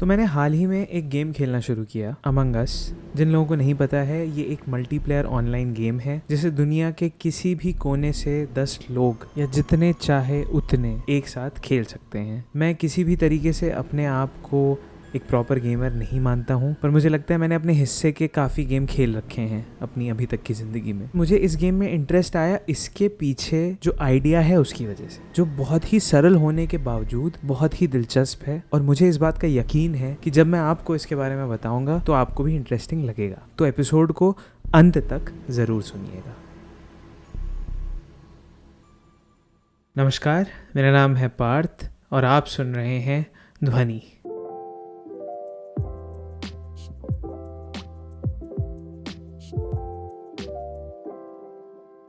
तो मैंने हाल ही में एक गेम खेलना शुरू किया, अमंग अस। जिन लोगों को नहीं पता है, ये एक मल्टीप्लेयर ऑनलाइन गेम है जिसे दुनिया के किसी भी कोने से 10 लोग या जितने चाहे उतने एक साथ खेल सकते हैं। मैं किसी भी तरीके से अपने आप को एक प्रॉपर गेमर नहीं मानता हूँ, पर मुझे लगता है मैंने अपने हिस्से के काफ़ी गेम खेल रखे हैं अपनी अभी तक की ज़िंदगी में। मुझे इस गेम में इंटरेस्ट आया इसके पीछे जो आइडिया है उसकी वजह से, जो बहुत ही सरल होने के बावजूद बहुत ही दिलचस्प है। और मुझे इस बात का यकीन है कि जब मैं आपको इसके बारे में बताऊंगा तो आपको भी इंटरेस्टिंग लगेगा। तो एपिसोड को अंत तक ज़रूर सुनिएगा। नमस्कार, मेरा नाम है पार्थ और आप सुन रहे हैं ध्वनि।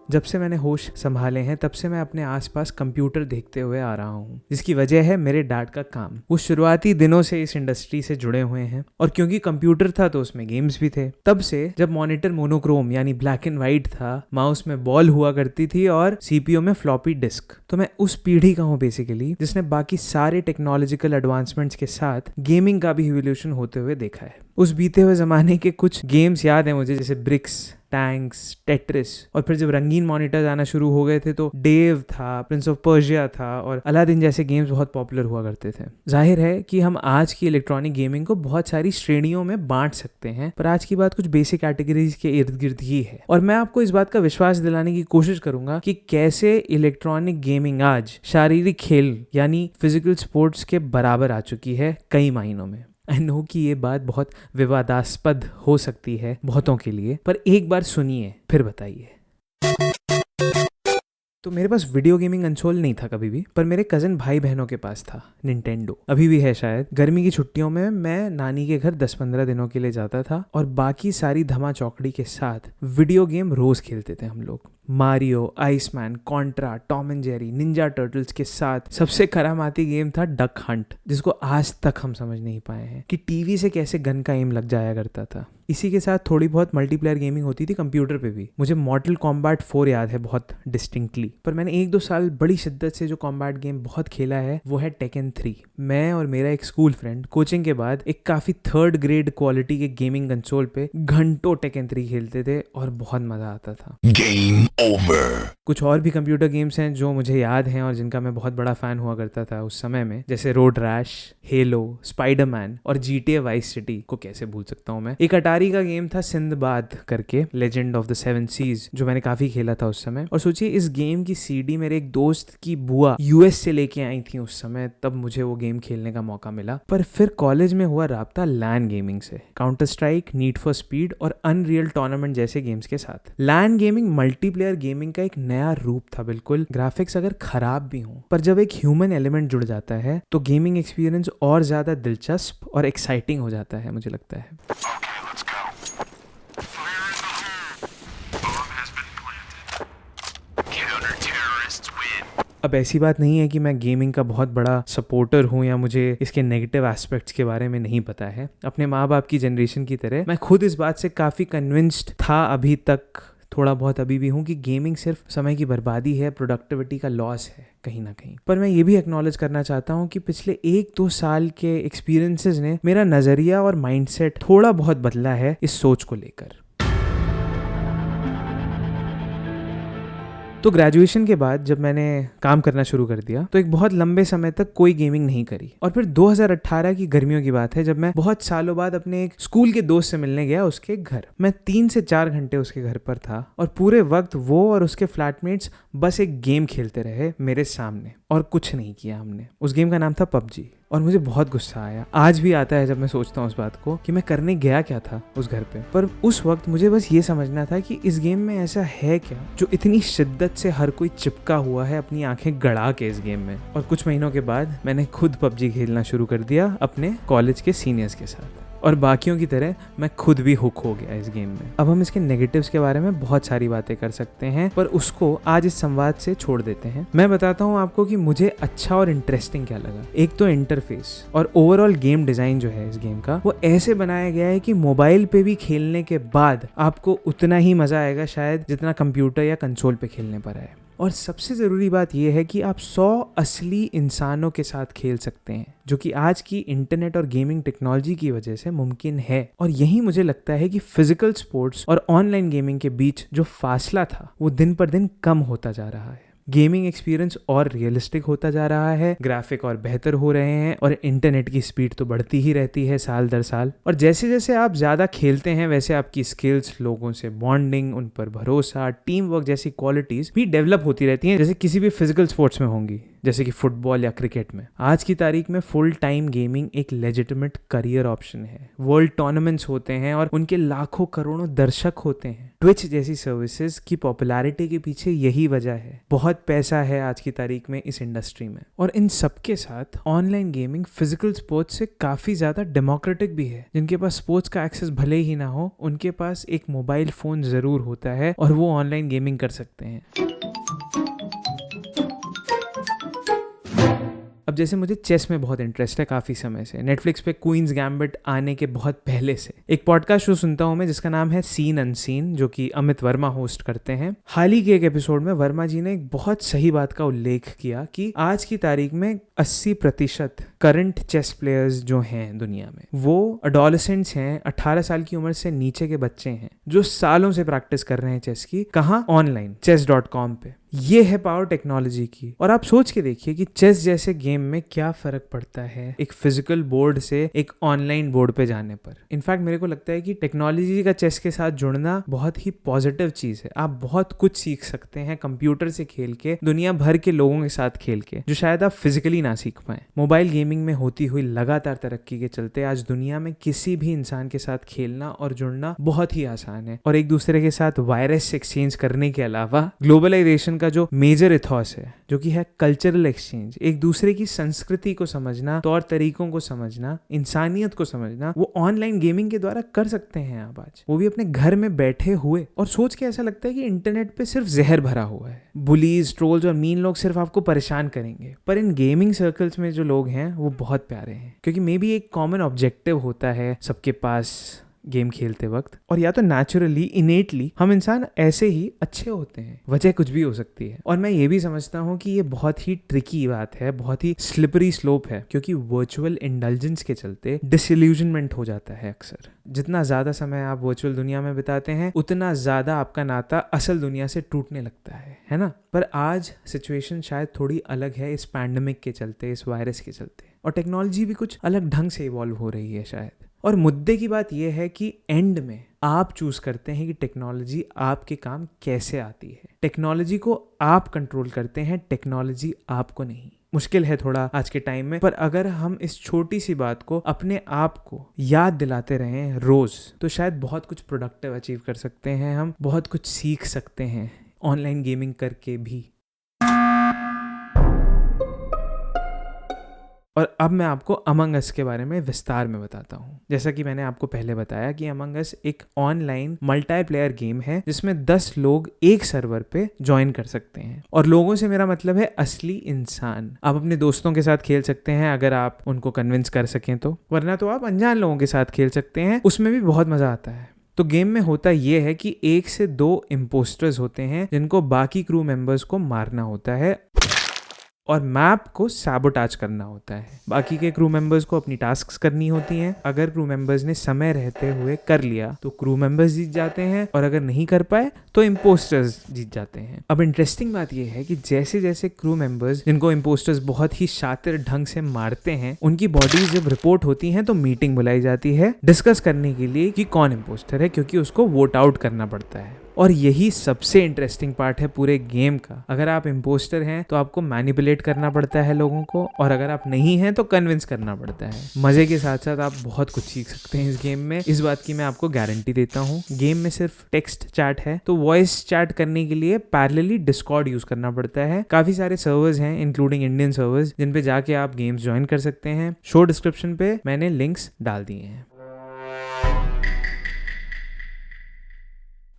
जब से मैंने होश संभाले हैं तब से मैं अपने आसपास कंप्यूटर देखते हुए आ रहा हूँ, जिसकी वजह है मेरे डैड का काम। वो शुरुआती दिनों से इस इंडस्ट्री से जुड़े हुए हैं और क्योंकि कंप्यूटर था तो उसमें गेम्स भी थे। तब से जब मॉनिटर मोनोक्रोम यानी ब्लैक एंड व्हाइट था, माउस में बॉल हुआ करती थी और सीपीयू में फ्लॉपी डिस्क, तो मैं उस पीढ़ी का हूँ बेसिकली जिसने बाकी सारे टेक्नोलॉजिकल एडवांसमेंट्स के साथ गेमिंग का भी इवोल्यूशन होते हुए देखा है। उस बीते हुए ज़माने के कुछ गेम्स याद हैं मुझे, जैसे ब्रिक्स, टैंक्स, टेट्रिस, और फिर जब रंगीन मॉनिटर्स आना शुरू हो गए थे तो डेव था, प्रिंस ऑफ पर्शिया था और अलादीन जैसे गेम्स बहुत पॉपुलर हुआ करते थे। जाहिर है कि हम आज की इलेक्ट्रॉनिक गेमिंग को बहुत सारी श्रेणियों में बांट सकते हैं, पर आज की बात कुछ बेसिक कैटेगरीज के इर्द गिर्द ही है। और मैं आपको इस बात का विश्वास दिलाने की कोशिश करूंगा कि कैसे इलेक्ट्रॉनिक गेमिंग आज शारीरिक खेल यानी फिजिकल स्पोर्ट्स के बराबर आ चुकी है कई मायनों में। आई नो कि ये बात बहुत विवादास्पद हो सकती है बहुतों के लिए, पर एक बार सुनिए फिर बताइए। तो मेरे पास वीडियो गेमिंग कंसोल नहीं था कभी भी, पर मेरे कज़न भाई बहनों के पास था निंटेंडो। अभी भी है शायद। गर्मी की छुट्टियों में मैं नानी के घर 10-15 दिनों के लिए जाता था और बाकी सारी धमा चौकड़ी के साथ वीडियो गेम रोज खेलते थे हम लोग। Mario, Iceman, Contra, Tom and Jerry, Ninja turtles के साथ सबसे करामाती गेम था डक हंट, जिसको आज तक हम समझ नहीं पाए हैं कि टीवी से कैसे गन का एम लग जाया करता था। इसी के साथ थोड़ी बहुत मल्टीप्लेयर गेमिंग होती थी कंप्यूटर पे भी। मुझे मॉर्टल कॉम्बैट 4 याद है बहुत डिस्टिंक्टली, पर मैंने 1-2 साल बड़ी शिद्दत से जो कॉम्बैट गेम बहुत खेला है वो है टेकन 3। मैं और मेरा एक स्कूल फ्रेंड कोचिंग के बाद एक काफी 3rd ग्रेड क्वालिटी के गेमिंग कंसोल पे घंटों टेकन 3 खेलते थे और बहुत मजा आता था। Game over. कुछ और भी कंप्यूटर गेम्स हैं जो मुझे याद हैं और जिनका मैं बहुत बड़ा फैन हुआ करता था उस समय में, जैसे रोड रैश, हेलो, स्पाइडरमैन और GTA वाइस सिटी को कैसे भूल सकता हूँ मैं। एक अटारी का गेम था सिंदबाद करके, लेजेंड ऑफ द 7 सीज, जो मैंने काफी खेला था उस समय। और सोचिए इस गेम की सीडी मेरे एक दोस्त की बुआ यूएस से लेके आई थी उस समय, तब मुझे वो गेम खेलने का मौका मिला। पर फिर कॉलेज में हुआ राब्ता लैन गेमिंग से, counter strike, need for speed और अनरियल टूर्नामेंट जैसे गेम्स के साथ। लैन गेमिंग मल्टीप्लेयर गेमिंग का एक नया रूप था बिल्कुल। ग्राफिक्स अगर खराब भी हों, पर जब एक ह्यूमन एलिमेंट जुड़ जाता है तो गेमिंग एक्सपीरियंस और ज्यादा दिलचस्प और एक्साइटिंग हो जाता है, मुझे लगता है। अब ऐसी बात नहीं है कि मैं गेमिंग का बहुत बड़ा सपोर्टर हूँ या मुझे इसके नेगेटिव एस्पेक्ट्स के बारे में नहीं पता है। अपने माँ बाप की जनरेशन की तरह मैं खुद इस बात से काफ़ी कन्विंस्ड था, अभी तक थोड़ा बहुत अभी भी हूँ, कि गेमिंग सिर्फ समय की बर्बादी है, प्रोडक्टिविटी का लॉस है कहीं ना कहीं। पर मैं ये भी एक्नॉलेज करना चाहता हूँ कि पिछले 1-2 साल के एक्सपीरियंसेस ने मेरा नज़रिया और माइंडसेट थोड़ा बहुत बदला है इस सोच को लेकर। तो ग्रेजुएशन के बाद जब मैंने काम करना शुरू कर दिया तो एक बहुत लंबे समय तक कोई गेमिंग नहीं करी। और फिर 2018 की गर्मियों की बात है, जब मैं बहुत सालों बाद अपने एक स्कूल के दोस्त से मिलने गया उसके घर। मैं 3 से 4 घंटे उसके घर पर था और पूरे वक्त वो और उसके फ्लैटमेट्स बस एक गेम खेलते रहे मेरे सामने और कुछ नहीं किया हमने। उस गेम का नाम था पबजी और मुझे बहुत गुस्सा आया। आज भी आता है जब मैं सोचता हूँ उस बात को कि मैं करने गया क्या था उस घर पे। पर उस वक्त मुझे बस ये समझना था कि इस गेम में ऐसा है क्या जो इतनी शिद्दत से हर कोई चिपका हुआ है अपनी आंखें गड़ा के इस गेम में। और कुछ महीनों के बाद मैंने खुद पबजी खेलना शुरू कर दिया अपने कॉलेज के सीनियर्स के साथ, और बाकियों की तरह मैं खुद भी हुक हो गया इस गेम में। अब हम इसके नेगेटिव्स के बारे में बहुत सारी बातें कर सकते हैं, पर उसको आज इस संवाद से छोड़ देते हैं। मैं बताता हूँ आपको कि मुझे अच्छा और इंटरेस्टिंग क्या लगा। एक तो इंटरफेस और ओवरऑल गेम डिजाइन जो है इस गेम का, वो ऐसे बनाया गया है कि मोबाइल पे भी खेलने के बाद आपको उतना ही मजा आएगा शायद जितना कंप्यूटर या कंसोल पे खेलने पर है। और सबसे ज़रूरी बात यह है कि आप 100 असली इंसानों के साथ खेल सकते हैं, जो कि आज की इंटरनेट और गेमिंग टेक्नोलॉजी की वजह से मुमकिन है। और यही मुझे लगता है कि फिजिकल स्पोर्ट्स और ऑनलाइन गेमिंग के बीच जो फासला था वो दिन पर दिन कम होता जा रहा है। गेमिंग एक्सपीरियंस और रियलिस्टिक होता जा रहा है, ग्राफिक और बेहतर हो रहे हैं और इंटरनेट की स्पीड तो बढ़ती ही रहती है साल दर साल। और जैसे जैसे आप ज़्यादा खेलते हैं वैसे आपकी स्किल्स, लोगों से बॉन्डिंग, उन पर भरोसा, टीम वर्क जैसी क्वालिटीज़ भी डेवलप होती रहती हैं, जैसे किसी भी फिजिकल स्पोर्ट्स में होंगी, जैसे कि फुटबॉल या क्रिकेट में। आज की तारीख में फुल टाइम गेमिंग एक लेजिटिमेट करियर ऑप्शन है। वर्ल्ड टूर्नामेंट्स होते हैं और उनके लाखों करोड़ों दर्शक होते हैं। ट्विच जैसी सर्विसेज की पॉपुलैरिटी के पीछे यही वजह है। बहुत पैसा है आज की तारीख में इस इंडस्ट्री में। और इन सब के साथ ऑनलाइन गेमिंग फिजिकल स्पोर्ट्स से काफ़ी ज़्यादा डेमोक्रेटिक भी है। जिनके पास स्पोर्ट्स का एक्सेस भले ही ना हो, उनके पास एक मोबाइल फ़ोन ज़रूर होता है और वो ऑनलाइन गेमिंग कर सकते हैं। अब जैसे मुझे चेस में बहुत इंटरेस्ट है काफ़ी समय से, नेटफ्लिक्स पे क्वींस गैम्बिट आने के बहुत पहले से एक पॉडकास्ट शो सुनता हूँ मैं जिसका नाम है सीन अनसीन, जो कि अमित वर्मा होस्ट करते हैं। हाल ही के एक एपिसोड में वर्मा जी ने एक बहुत सही बात का उल्लेख किया कि आज की तारीख में 80% करंट चेस प्लेयर्स जो हैं दुनिया में वो अडोलेसेंट्स हैं, 18 साल की उम्र से नीचे के बच्चे हैं जो सालों से प्रैक्टिस कर रहे हैं चेस की। कहाँ? ऑनलाइन, chess.com पे। ये है पावर टेक्नोलॉजी की। और आप सोच के देखिए कि चेस जैसे गेम में क्या फर्क पड़ता है एक फिजिकल बोर्ड से एक ऑनलाइन बोर्ड पे जाने पर। इनफैक्ट मेरे को लगता है कि टेक्नोलॉजी का चेस के साथ जुड़ना बहुत ही पॉजिटिव चीज है। आप बहुत कुछ सीख सकते हैं कंप्यूटर से खेल के, दुनिया भर के लोगों के साथ खेल के, जो शायद आप फिजिकली ना सीख पाए। मोबाइल गेमिंग में होती हुई लगातार तरक्की के चलते आज दुनिया में किसी भी इंसान के साथ खेलना और जुड़ना बहुत ही आसान है। और एक दूसरे के साथ वायरस एक्सचेंज करने के अलावा ग्लोबलाइजेशन का जो मेजर इथॉस है, जो कि है कल्चरल एक्सचेंज, एक दूसरे की संस्कृति को समझना, तौर तरीकों को समझना, इंसानियत को समझना, वो ऑनलाइन गेमिंग के द्वारा कर सकते हैं आप आज, वो भी अपने घर में बैठे हुए। और सोच के ऐसा लगता है कि इंटरनेट पे सिर्फ जहर भरा हुआ है, बुलीज, ट्रोल्स और मीन लोग सिर्फ आपको परेशान करेंगे। पर इन गेमिंग सर्कल्स में जो लोग हैं वो बहुत प्यारे हैं, क्योंकि मे बी एक कॉमन ऑब्जेक्टिव होता है सबके पास गेम खेलते वक्त। और या तो नेचुरली, इनेटली हम इंसान ऐसे ही अच्छे होते हैं, वजह कुछ भी हो सकती है। और मैं ये भी समझता हूँ कि ये बहुत ही ट्रिकी बात है, बहुत ही स्लिपरी स्लोप है, क्योंकि वर्चुअल इंडल्जेंस के चलते डिसइल्यूजनमेंट हो जाता है अक्सर। जितना ज़्यादा समय आप वर्चुअल दुनिया में बिताते हैं उतना ज़्यादा आपका नाता असल दुनिया से टूटने लगता है ना। पर आज सिचुएशन शायद थोड़ी अलग है इस पैंडेमिक के चलते, इस वायरस के चलते, और टेक्नोलॉजी भी कुछ अलग ढंग से इवॉल्व हो रही है शायद। और मुद्दे की बात यह है कि एंड में आप चूज करते हैं कि टेक्नोलॉजी आपके काम कैसे आती है। टेक्नोलॉजी को आप कंट्रोल करते हैं, टेक्नोलॉजी आपको नहीं। मुश्किल है थोड़ा आज के टाइम में, पर अगर हम इस छोटी सी बात को अपने आप को याद दिलाते रहें रोज, तो शायद बहुत कुछ प्रोडक्टिव अचीव कर सकते हैं, हम बहुत कुछ सीख सकते हैं ऑनलाइन गेमिंग करके भी। और अब मैं आपको अमंग अस के बारे में विस्तार में बताता हूँ। जैसा कि मैंने आपको पहले बताया कि अमंग अस एक ऑनलाइन मल्टीप्लेयर गेम है जिसमें 10 लोग एक सर्वर पे ज्वाइन कर सकते हैं। और लोगों से मेरा मतलब है असली इंसान। आप अपने दोस्तों के साथ खेल सकते हैं अगर आप उनको कन्विंस कर सकें तो, वरना तो आप अनजान लोगों के साथ खेल सकते हैं, उसमें भी बहुत मजा आता है। तो गेम में होता यह है कि 1 से 2 इम्पोस्टर्स होते हैं जिनको बाकी क्रू मेंबर्स को मारना होता है और मैप को सैबोटाज करना होता है। बाकी के क्रू मेंबर्स को अपनी टास्क्स करनी होती हैं। अगर क्रू मेंबर्स ने समय रहते हुए कर लिया तो क्रू मेंबर्स जीत जाते हैं, और अगर नहीं कर पाए तो इम्पोस्टर्स जीत जाते हैं। अब इंटरेस्टिंग बात यह है कि जैसे जैसे क्रू मेंबर्स, जिनको इम्पोस्टर्स बहुत ही शातिर ढंग से मारते हैं, उनकी बॉडीज जब रिपोर्ट होती हैं तो मीटिंग बुलाई जाती है डिस्कस करने के लिए कि कौन इम्पोस्टर है, क्योंकि उसको वोट आउट करना पड़ता है। और यही सबसे इंटरेस्टिंग पार्ट है पूरे गेम का। अगर आप इम्पोस्टर हैं तो आपको मैनिपुलेट करना पड़ता है लोगों को, और अगर आप नहीं हैं तो कन्विंस करना पड़ता है। मजे के साथ साथ आप बहुत कुछ सीख सकते हैं इस गेम में, इस बात की मैं आपको गारंटी देता हूँ। गेम में सिर्फ टेक्स्ट चैट है, तो वॉइस चैट करने के लिए पैरेलली डिस्कॉर्ड यूज करना पड़ता है। काफी सारे सर्वर्स हैं इंक्लूडिंग इंडियन सर्वर्स, जिन पे जाके आप गेम्स ज्वाइन कर सकते हैं। शो डिस्क्रिप्शन पे मैंने लिंक्स डाल दिए हैं।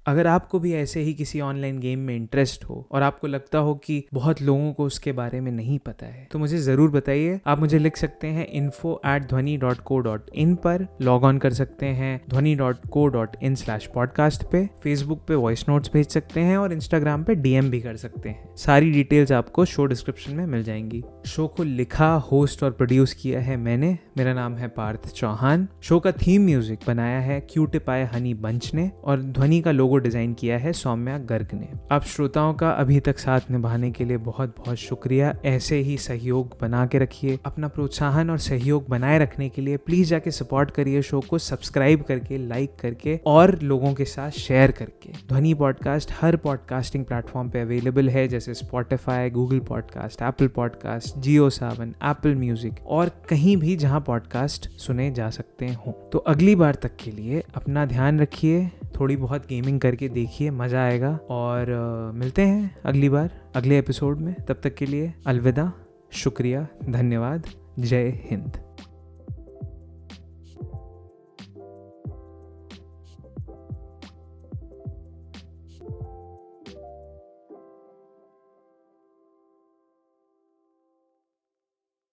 अगर आपको भी ऐसे ही किसी ऑनलाइन गेम में इंटरेस्ट हो और आपको लगता हो कि बहुत लोगों को उसके बारे में नहीं पता है तो मुझे ज़रूर बताइए। आप मुझे लिख सकते हैं info@dhwani.co.in पर, लॉग ऑन कर सकते हैं dhwani.co.in/podcast पे, फेसबुक पे वॉइस नोट्स भेज सकते हैं और इंस्टाग्राम पे DM भी कर सकते हैं। सारी डिटेल्स आपको शो डिस्क्रिप्शन में मिल जाएंगी। शो को लिखा, होस्ट और प्रोड्यूस किया है मैंने। मेरा नाम है पार्थ चौहान। शो का थीम म्यूजिक बनाया है क्यूटिपाई हनी बंच ने और ध्वनि का लोगो डिजाइन किया है सौम्या गर्ग ने। आप श्रोताओं का अभी तक साथ निभाने के लिए बहुत बहुत शुक्रिया। ऐसे ही सहयोग बना के रखिए। अपना प्रोत्साहन और सहयोग बनाए रखने के लिए प्लीज जाके सपोर्ट करिए शो को, सब्सक्राइब करके, लाइक करके और लोगों के साथ शेयर करके। ध्वनि पॉडकास्ट हर पॉडकास्टिंग प्लेटफॉर्म पे अवेलेबल है, जैसे Spotify, Google podcast, Apple podcast, Jio Saavn, Apple music और कहीं भी जहां पॉडकास्ट सुने जा सकते हो। तो अगली बार तक के लिए अपना ध्यान रखिए, थोड़ी बहुत गेमिंग करके देखिए, मज़ा आएगा। और मिलते हैं अगली बार अगले एपिसोड में। तब तक के लिए अलविदा, शुक्रिया, धन्यवाद, जय हिंद।